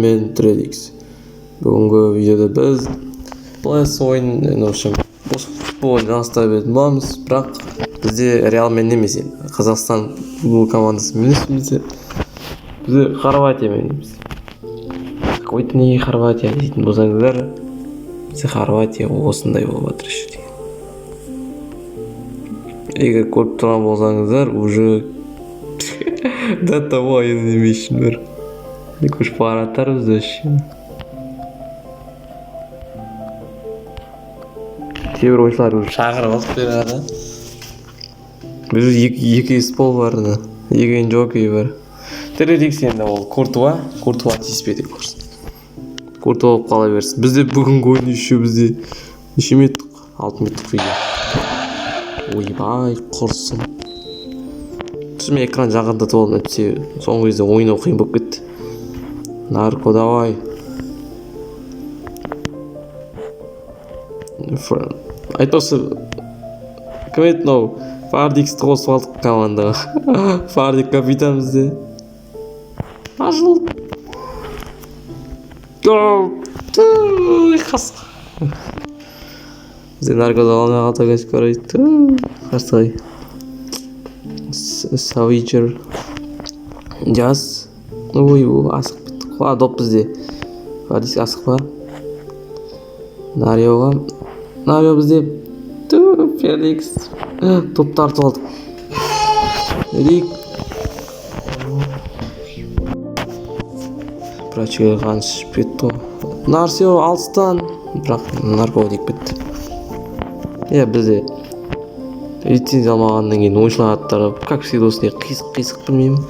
мен Тредикс. Бүгінгі видеода біз PS ойын, в общем, футбол ойнастыра беретін боламыз, бірақ бізде Реалмен емес, Қазақстан футбол командасы емес, бізде Хорватиямен емес. Какой-то неге Хорватия дейтін болсаңыздар, бізде Хорватия осындай болып жатыр еще. Егер көріп тұрған болсаңыздар, уже до того анимейшн бар. Не көшіп бара жатырмыз вообще. Кейбір ойыншылар уже шақырып алып береді. Біз екі спол бар, екі жокей бар. Тредикс енді ол Куртуа тиіспеді көрсін. Куртуа болып қала берсін. Бізде бүгінгі ойын еще бізде неше меттік? 6 меттік видео. Ойбай, құрсын. Түсіме экран жағында толып өтсе, соңғы кезде ойнау қиын болып кетті. Нарко, давай. Айтпақшы, кім еді мынау? Фардиксті қосып алдық командаға. Фардик капитан бізде. Ажыл. Қасқа. Бізде наркода қалмай қалта көшіп қарайды. Қарсай. Савичер. Жаз. Ой, асық бітті. Қуа доп бізде. Фардикс асық ба? Нарио бізде. Феликс. Топ тартып алдық. Рик. Прачыға қаншып кетті. Нарсио алыстан. Бірақ нарко дейік бітті. Бізде лицензия алмағаннан кейін ойыншылар аттары, как всегда, осындай қисық білмеймін.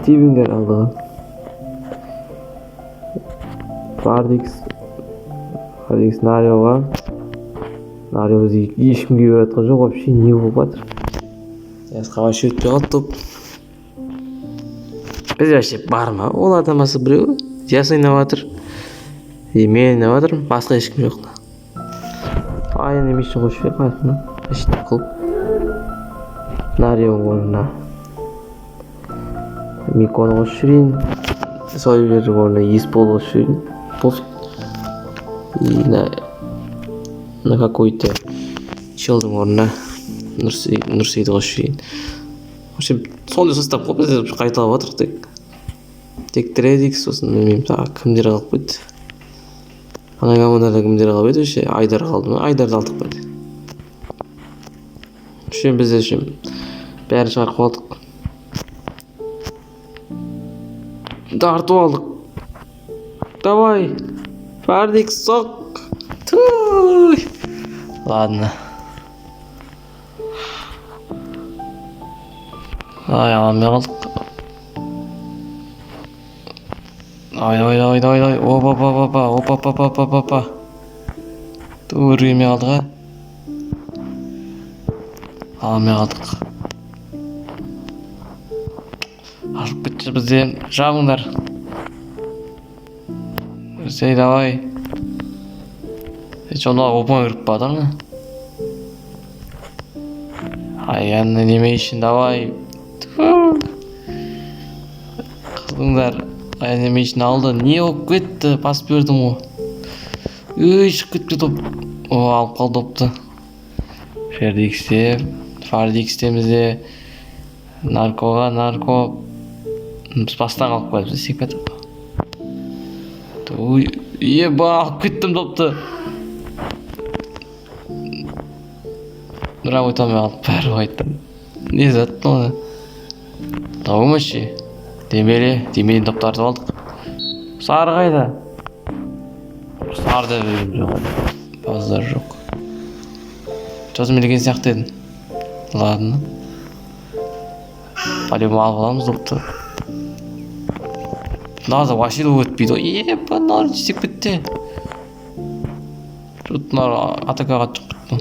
Тибингер алдыға. Фардикс Нариоға. Нарио бізге ешкімге бератқан жоқ, вообще не болып жатыр. Ясқа вообще өтпей қалды топ. Бізде вообще бар ма? Ол адамасы біреу. Яс ойнап жатыр. Мен ойнап жатырмын, басқа ешкім жоқ. Анимейшн қойып жібер қайтын. Әшті қылып. Нарио орнына Миконы қойып жүрейін. Сойбердің орнына Еспол қойып жүрейін. Пофиг. И на какой-то челдің орнына Нұрсейді қойып жүрейін. В общем, сондай состав қойып бізде қайталап отырық тек Тредикс, сосын білмеймін, кімдер қалып кетті. Ана командада кімдер қалып еді вообще? Айдар қалды ма? Айдарды алдық бәді. Үшен біз үшен бәрін шығарып қалдық. Тартып алдық. Давай. Фардикс соқ. Ладно. Аламай қалдық. Давай. Опа. Өргеме алдыға. Аламай қалдық. Ашып кетті бізде. Жабыңдар. Сей, давай. Сонда опаң үріп бадыр ма? Анимейшн, давай. Қыздыңдар. Анимейшн алды. Не болып кетті? Пас бердім о. Шығып кетті топ. Алып қалды допты. Фардикстемізде. Нарко. Біз бастан қалып қойды. Біз секпеді. Алып кеттім допты. Бірақ өйтамай қалып бәрі қойттым. Не заттың оны? Тауымашы. Демелен топтарды алдық. Сары қайда? Сарда бөлім жоқ. Баздар жоқ. Жазмелеген сияқты едім. Ладно. По-любому алып аламыз допты. Наза вообще өтпейді. Нар жесек бітті. Нар атакаға шығып біттім.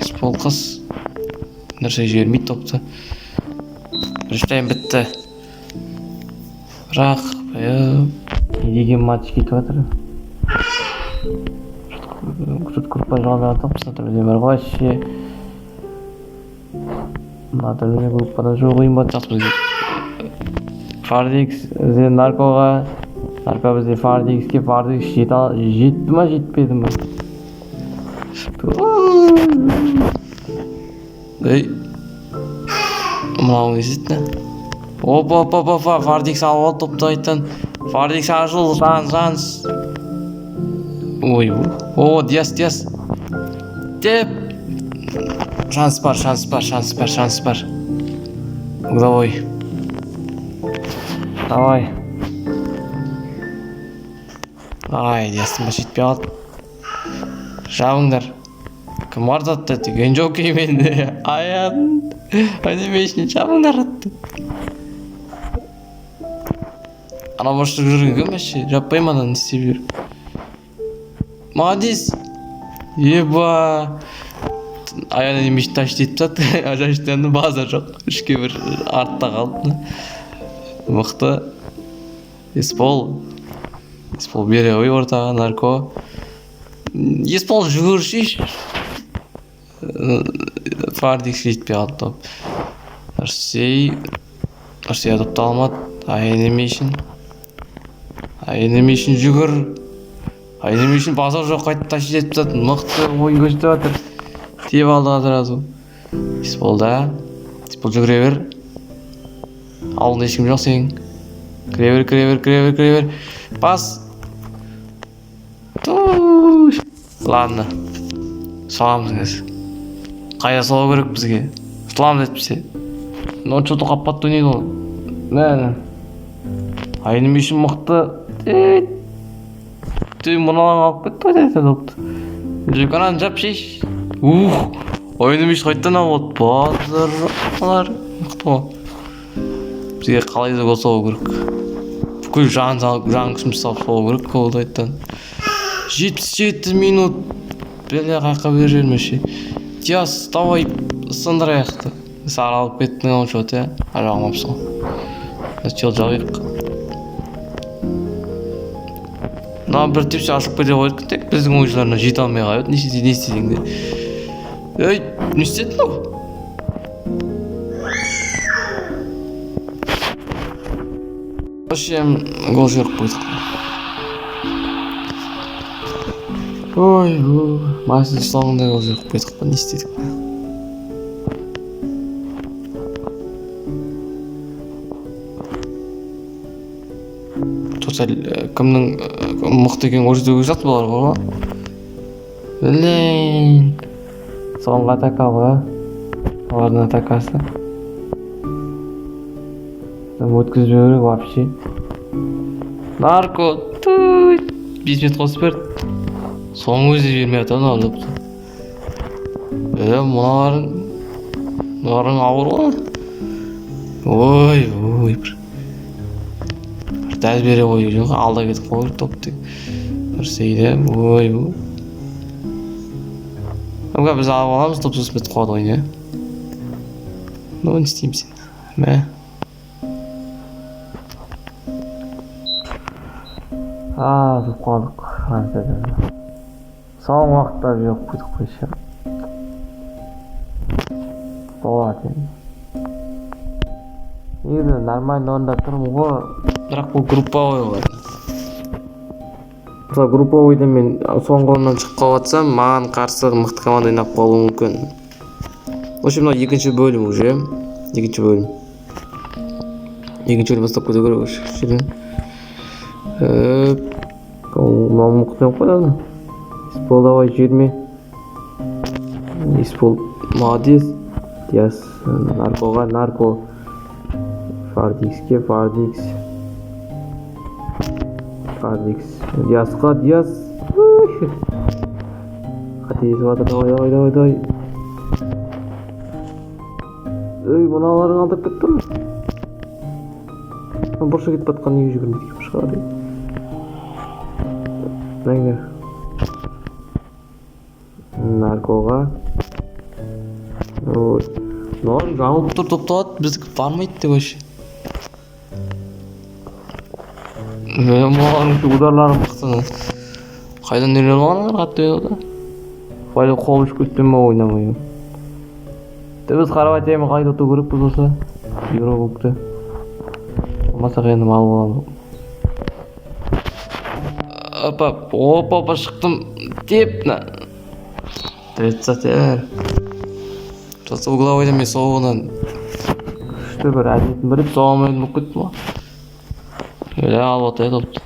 Еспол қыз. Нәрсе жібермейді топты. Біріштайын бітті. Бірақ не деген матч кетіп жатыр. Күрт көрпай жағында топсына түрде бар ғой вообще. Мына түрде группада жоқ ойын бат жақсы Fardix bize narkoga, narko bize Fardix'e, Fardix жетті ма жетпеді ма? Ey, mынау не істеді? Опа, Fardix алып алды топтайтын. Fardix ашыл, жанс. Ой, о, Диас. Деп. Шанс бар. Давай. Ай, Диастың ба жетпей қалды. Жабыңдар. Кім ардатты деген жоқ еменде. Аян. Анимейшн жабыңдар атты. Ана баштық жүрген кім бәші? Жаппай мана не істеп жүр. Молодец. Еба. Аян анимейшн таш детіп сатты. Ажаштанды база жоқ. Үшке бір артта қалды. Мықты. Еспол бере ой ортаға нарко. Еспол жүгірші. Фардикс жетпей қалды топ. Арсей адапты алмады. Анимейшн жүгір. Анимейшн базар жоқ қайтып таши жетіп сатты. Мықты ойын көшті батыр. Теп алдыға сразу. Еспол жүгіре бер. Алдында ешкім жоқ сен. Кіре бер. Пас. Ладно. Саламыз кәз. Қайда салу керек бізге? Саламыз әтпісе. Но что-то қаппат дөнейді ол. Мәні. Анимейшн мықты. Мұналан алып кетті өтеді допты. Жүканан жап шеш. Анимейшн қайттан алып базар. Мықты ғой. Бізге қалай да қосау керек. Бүкіл жан күшіміз салып салу керек қолды айттан. 77 минут. Беле қайқа бер жермеші. Диас, давай сындыр аяқты. Сары алып кеттің ау шот, ажағым апсың. Чел жағайық. Бір тепсе ашып кете қойдық тек біздің ойшыларына жете алмай қайып. Не істедіңді? Ей, не істедің ау? Вообще гол жырып қойдық. Ой, масыл соңында гол жырып қойдық па, не істедік? Тоқтал, кімнің мықты екен көрсетуге жақты болар ғой? Блин. Соңғы атака ба? Олардың атакасы. Өткізбе керек вообще. Нарко. 5 минут қосып берді. Соң өзі бермей атады алып. Мұналарың ауыр ғой. Ой, бір дәл бере қойып жоқ. Алда кетіп қойып топты. Бір сейді. Ой. Өмға біз алып аламыз, топ сөз бітіп қойды ғой, не? Ну, не істеймін сен. Мә. Тұп қалдық. Соң уақытта жоқ қойдық қойшы. Болады енді. Егер нормально орында тұрмын ғой, бірақ бұл групповой болады. Мысалы групповойда мен соңғы орыннан шығып қалып атсам, маған қарсы мықты команда ойнап қалуы мүмкін. Вообще мынау екінші бөлім уже. Екінші бөлім бастап көте керек уже. Мынау мықты ойнап қойды. Еспол давай жіберме. Еспол молодец. Диас наркоға нарко. Фардикске Фардикс. Диасқа Диас. Қатесіп жатыр. Давай. Ой, мыналарың алдап кетті ме? Бұршы кетіп батқан неге жүгірмейді екен шығар. Мәңдер. Наркоға. Мыналарың жаңылып тұр топталады, біздікі бармайды деп өші. Мыналарың ударларым қықтыны. Қайдан нелер оғандар қатты өйді? Қайда қол үш көтпен ма ойнамайым. Біз Хорватиямен қайда ұту керек біз осы Еврокубокты. Болмаса енді мал боламын. Опа, шықтым. Деп, на. 30 Просто угловойда мен соғынан күшті бір әдетін біліп соғамайын болып кеттім ғой. Öyle алып отыр допты.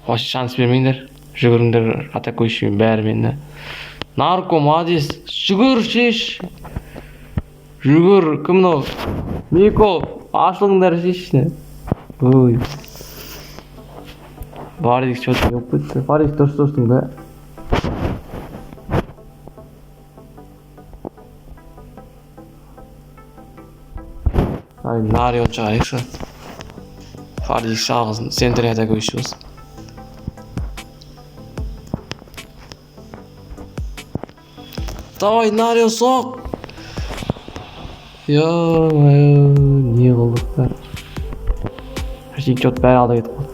Вообще шанс бермеңдер. Жүгіріңдер, атакующими бәрі мені. Нарко, молодец. Жүгір, шеш. Жүгір, кім мынау? Мико, ашылыңдар шешіне. Ой. Фаридик что-то yok bitti. Фаридик dostum be. Ay Nario çayıksa. Фаридик шағызын. Сендер атакующий. Давай, Нарио, соқ! Ё-моё, не қылдықтар. Әшейін чот бәрі алда кетіп қалды.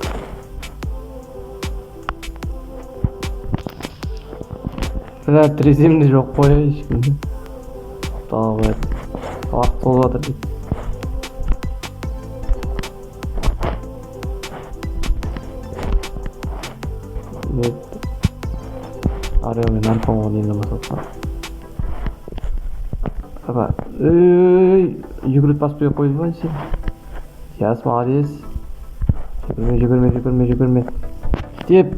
Бірақ треземде жоқ қой ешкімде. Давай, уақыт толып жатыр дейді. Нарио мен наркомға дейін намасатқан. Жүгіріп баспай қойды ма сен? Яс, молодец. Жүгірме. Деп.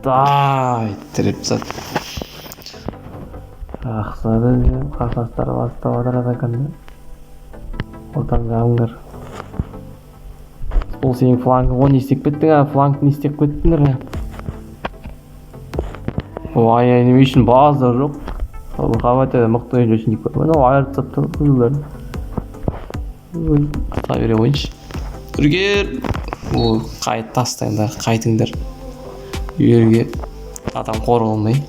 Дай, тіріп сат. Ақсады деп, қақастары бастап адыр атаканды. Ортаңға аңғыр. Ол сенің флангын не істеп кеттің, флангын не істеп кеттіңдер. Ой, неме үшін базар жоқ. Қабатта мықты ойыншы үшін деп көріп. Мынау айыртсап тұр қызылдар. Қыта бере ойыншы. Үргер! Қайт тастайындар, қайтыңдар. Үйерге адам қор olmayı.